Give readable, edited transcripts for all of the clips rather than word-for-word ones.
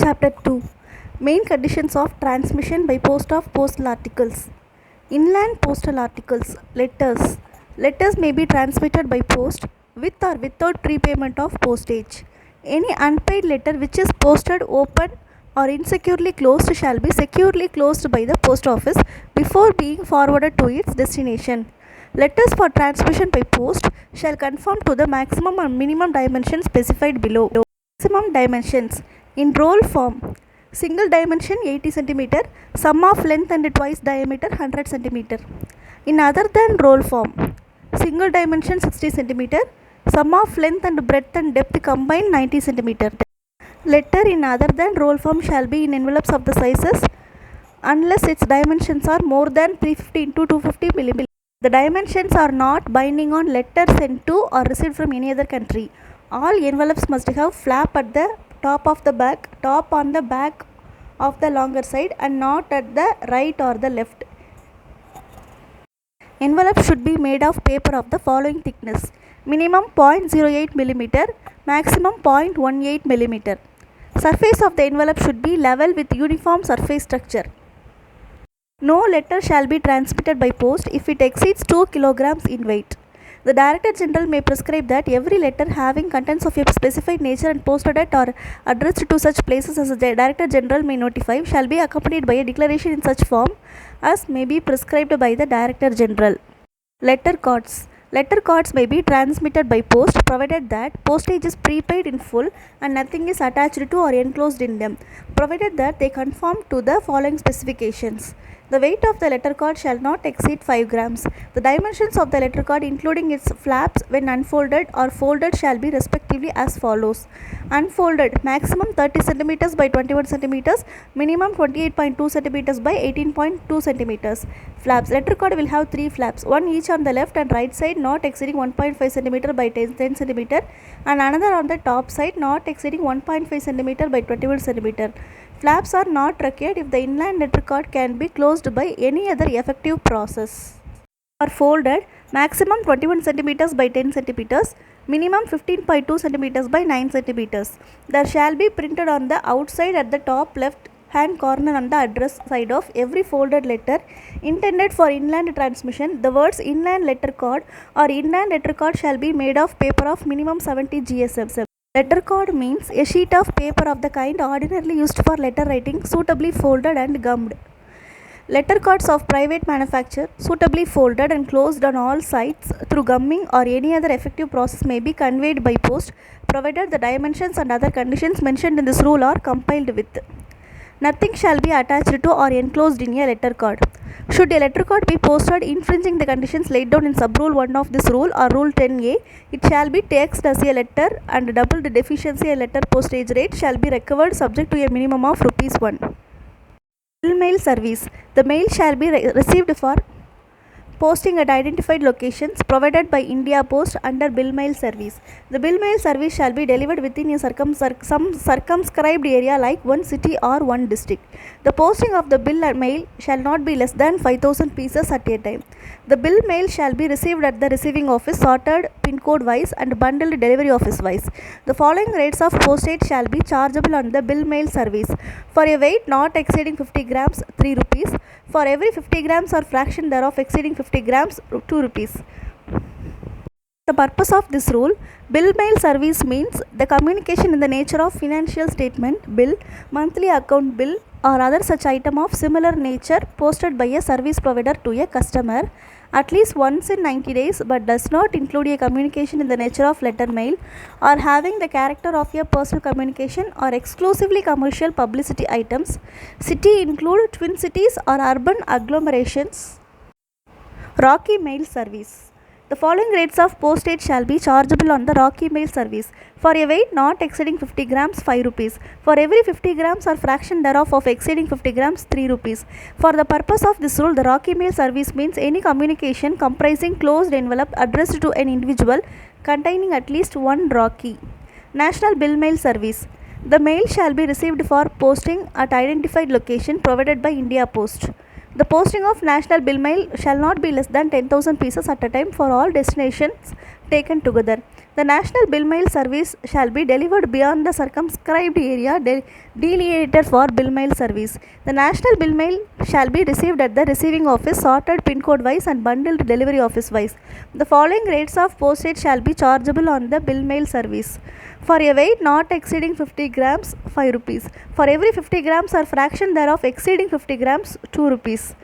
Chapter 2. Main conditions of transmission by post of postal articles. Inland postal articles. Letters. Letters may be transmitted by post with or without prepayment of postage. Any unpaid letter which is posted open or insecurely closed shall be securely closed by the post office before being forwarded to its destination. Letters for transmission by post shall conform to the maximum and minimum dimensions specified below. Maximum dimensions. In roll form, single dimension 80 cm, sum of length and twice diameter 100 cm. In other than roll form, single dimension 60 cm, sum of length and breadth and depth combined 90 cm. Letter in other than roll form shall be in envelopes of the sizes unless its dimensions are more than 350 into 250 mm. The dimensions are not binding on letter sent to or received from any other country. All envelopes must have flap at the top of the back, top on the back of the longer side and not at the right or the left. Envelope should be made of paper of the following thickness: minimum 0.08 mm, maximum 0.18 mm. Surface of the envelope should be level with uniform surface structure. No letter shall be transmitted by post if it exceeds 2 kg in weight. The Director General may prescribe that every letter having contents of a specified nature and posted at or addressed to such places as the Director General may notify shall be accompanied by a declaration in such form as may be prescribed by the Director General. Letter cards. Letter cards may be transmitted by post provided that postage is prepaid in full and nothing is attached to or enclosed in them, provided that they conform to the following specifications. The weight of the letter card shall not exceed 5 grams. The dimensions of the letter card including its flaps when unfolded or folded shall be respectively as follows. Unfolded, maximum 30 cm by 21 cm, minimum 28.2 cm by 18.2 cm. Flaps. Letter card will have 3 flaps, one each on the left and right side not exceeding 1.5 cm by 10 cm and another on the top side not exceeding 1.5 cm by 21 cm. Flaps are not required if the inland letter card can be closed by any other effective process. Are folded, maximum 21 cm by 10 cm, minimum 15.2 cm by 9 cm. There shall be printed on the outside at the top left hand corner on the address side of every folded letter intended for inland transmission the words inland letter card or inland letter card shall be made of paper of minimum 70 GSM. Letter card means a sheet of paper of the kind ordinarily used for letter writing, suitably folded and gummed. Letter cards of private manufacture, suitably folded and closed on all sides through gumming or any other effective process may be conveyed by post, provided the dimensions and other conditions mentioned in this rule are complied with. Nothing shall be attached to or enclosed in a letter card. Should a letter card be posted infringing the conditions laid down in sub rule 1 of this rule or rule 10A, it shall be taxed as a letter and double the deficiency a letter postage rate shall be recovered subject to a minimum of ₹1. Bill mail service. The mail shall be received for posting at identified locations provided by India Post under bill mail service. The bill mail service shall be delivered within a some circumscribed area like one city or one district. The posting of the bill mail shall not be less than 5,000 pieces at a time. The bill mail shall be received at the receiving office sorted pin code wise and bundled delivery office wise. The following rates of postage shall be chargeable on the bill mail service. For a weight not exceeding 50 grams, 3 rupees. For every 50 grams or fraction thereof exceeding 50 grams, 2 rupees. The purpose of this rule, bill mail service means the communication in the nature of financial statement, bill, monthly account bill or other such item of similar nature posted by a service provider to a customer at least once in 90 days but does not include a communication in the nature of letter mail or having the character of a personal communication or exclusively commercial publicity items. City include twin cities or urban agglomerations. Rocky mail service. The following rates of postage shall be chargeable on the Rocky mail service. For a weight not exceeding 50 grams, 5 rupees. For every 50 grams or fraction thereof of exceeding 50 grams, 3 rupees. For the purpose of this rule, the Rocky mail service means any communication comprising closed envelope addressed to an individual containing at least one Rocky. National bill mail service. The mail shall be received for posting at identified location provided by India Post. The posting of national bill mail shall not be less than 10,000 pieces at a time for all destinations taken together. The national bill mail service shall be delivered beyond the circumscribed area delineated for bill mail service. The national bill mail shall be received at the receiving office, sorted pin code wise and bundled delivery office wise. The following rates of postage shall be chargeable on the bill mail service. For a weight not exceeding 50 grams, 5 rupees. For every 50 grams or fraction thereof exceeding 50 grams, 2 rupees.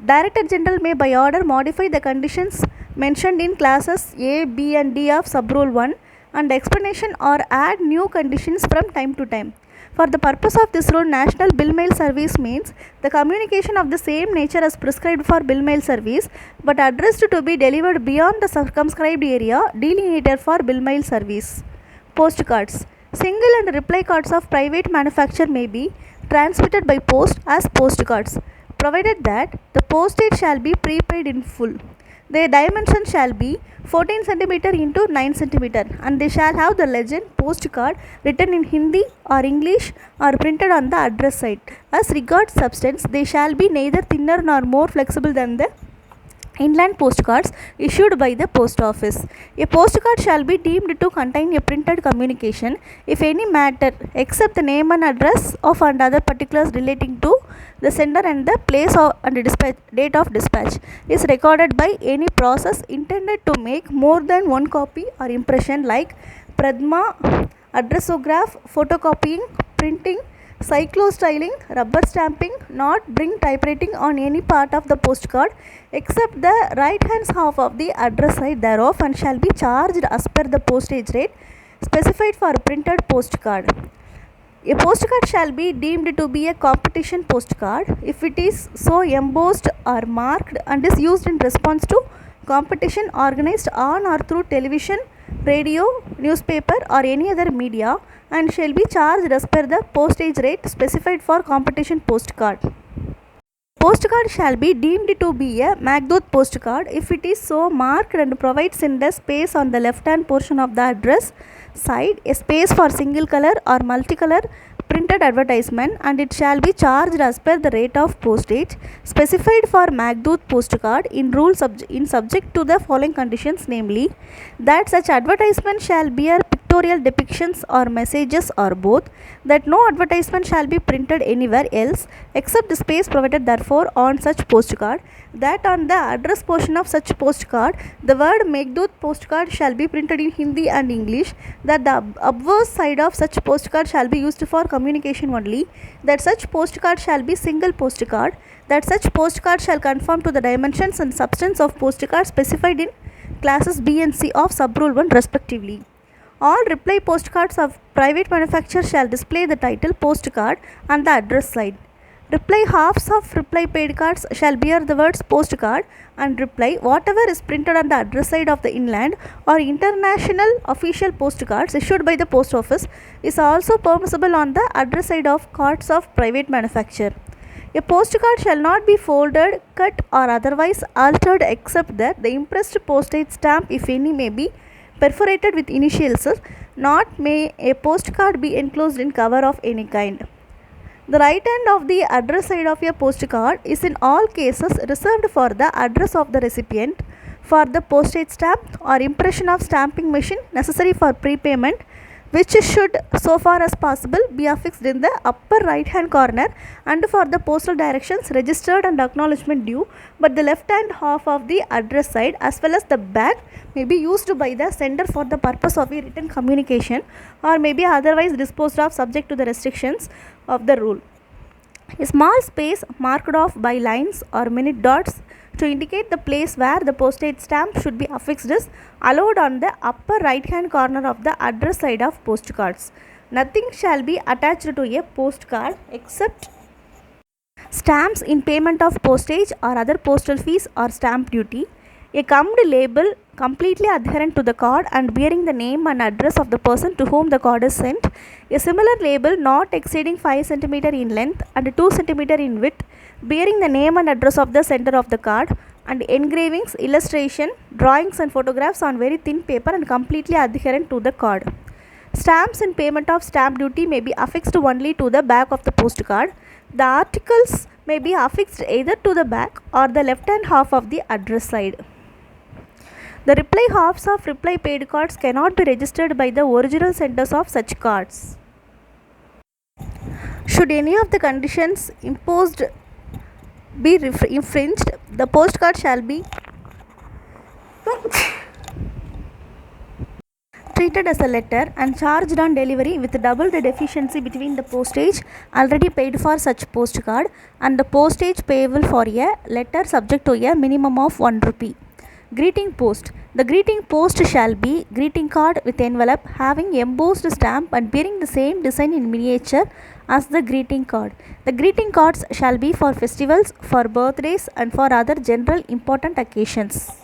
Director General may by order modify the conditions mentioned in classes A, B and D of Sub-Rule 1 and explanation or add new conditions from time to time. For the purpose of this rule, National Bill Mail Service means the communication of the same nature as prescribed for bill mail service but addressed to be delivered beyond the circumscribed area delineated for bill mail service. Postcards. Single and reply cards of private manufacture may be transmitted by post as postcards, provided that the postage shall be prepaid in full. Their dimension shall be 14 cm into 9 cm and they shall have the legend postcard written in Hindi or English or printed on the address side. As regards substance, they shall be neither thinner nor more flexible than the inland postcards issued by the post office. A postcard shall be deemed to contain a printed communication if any matter except the name and address of and other particulars relating to the sender and the place of and date of dispatch is recorded by any process intended to make more than one copy or impression like pradma, addressograph, photocopying, printing, cyclostyling, rubber stamping, not bring typewriting on any part of the postcard except the right hand half of the address side thereof and shall be charged as per the postage rate specified for printed postcard. A postcard shall be deemed to be a competition postcard if it is so embossed or marked and is used in response to competition organized on or through television, radio, newspaper or any other media and shall be charged as per the postage rate specified for competition postcard. Postcard shall be deemed to be a Magdut postcard if it is so marked and provides in the space on the left hand portion of the address side a space for single color or multicolor printed advertisement and it shall be charged as per the rate of postage specified for Magdut postcard in subject to the following conditions, namely that such advertisement shall bear pictorial depictions or messages or both, that no advertisement shall be printed anywhere else except the space provided therefore on such postcard, that on the address portion of such postcard the word Meghdut postcard shall be printed in Hindi and English, that the obverse side of such postcard shall be used for communication only, that such postcard shall be single postcard, that such postcard shall conform to the dimensions and substance of postcard specified in classes B and C of Sub-Rule 1 respectively. All reply postcards of private manufacture shall display the title postcard and the address side. Reply halves of reply paid cards shall bear the words postcard and reply. Whatever is printed on the address side of the inland or international official postcards issued by the post office is also permissible on the address side of cards of private manufacture. A postcard shall not be folded, cut or otherwise altered except that the impressed postage stamp, if any, may be perforated with initials, not may a postcard be enclosed in cover of any kind. The right hand of the address side of a postcard is in all cases reserved for the address of the recipient, for the postage stamp or impression of stamping machine necessary for prepayment, which should so far as possible be affixed in the upper right hand corner, and for the postal directions registered and acknowledgement due, but the left hand half of the address side as well as the back may be used by the sender for the purpose of a written communication or may be otherwise disposed of subject to the restrictions of the rule. A small space marked off by lines or minute dots to indicate the place where the postage stamp should be affixed is allowed on the upper right hand corner of the address side of postcards. Nothing shall be attached to a postcard except stamps in payment of postage or other postal fees or stamp duty, a gummed label completely adherent to the card and bearing the name and address of the person to whom the card is sent, a similar label not exceeding 5 cm in length and 2 cm in width, bearing the name and address of the sender of the card, and engravings, illustration, drawings and photographs on very thin paper and completely adherent to the card. Stamps in payment of stamp duty may be affixed only to the back of the postcard. The articles may be affixed either to the back or the left hand half of the address side. The reply halves of reply paid cards cannot be registered by the original senders of such cards. Should any of the conditions imposed be infringed, the postcard shall be treated as a letter and charged on delivery with double the deficiency between the postage already paid for such postcard and the postage payable for a letter subject to a minimum of 1 rupee. Greeting post. The greeting post shall be greeting card with envelope having embossed stamp and bearing the same design in miniature as the greeting card. The greeting cards shall be for festivals, for birthdays and for other general important occasions.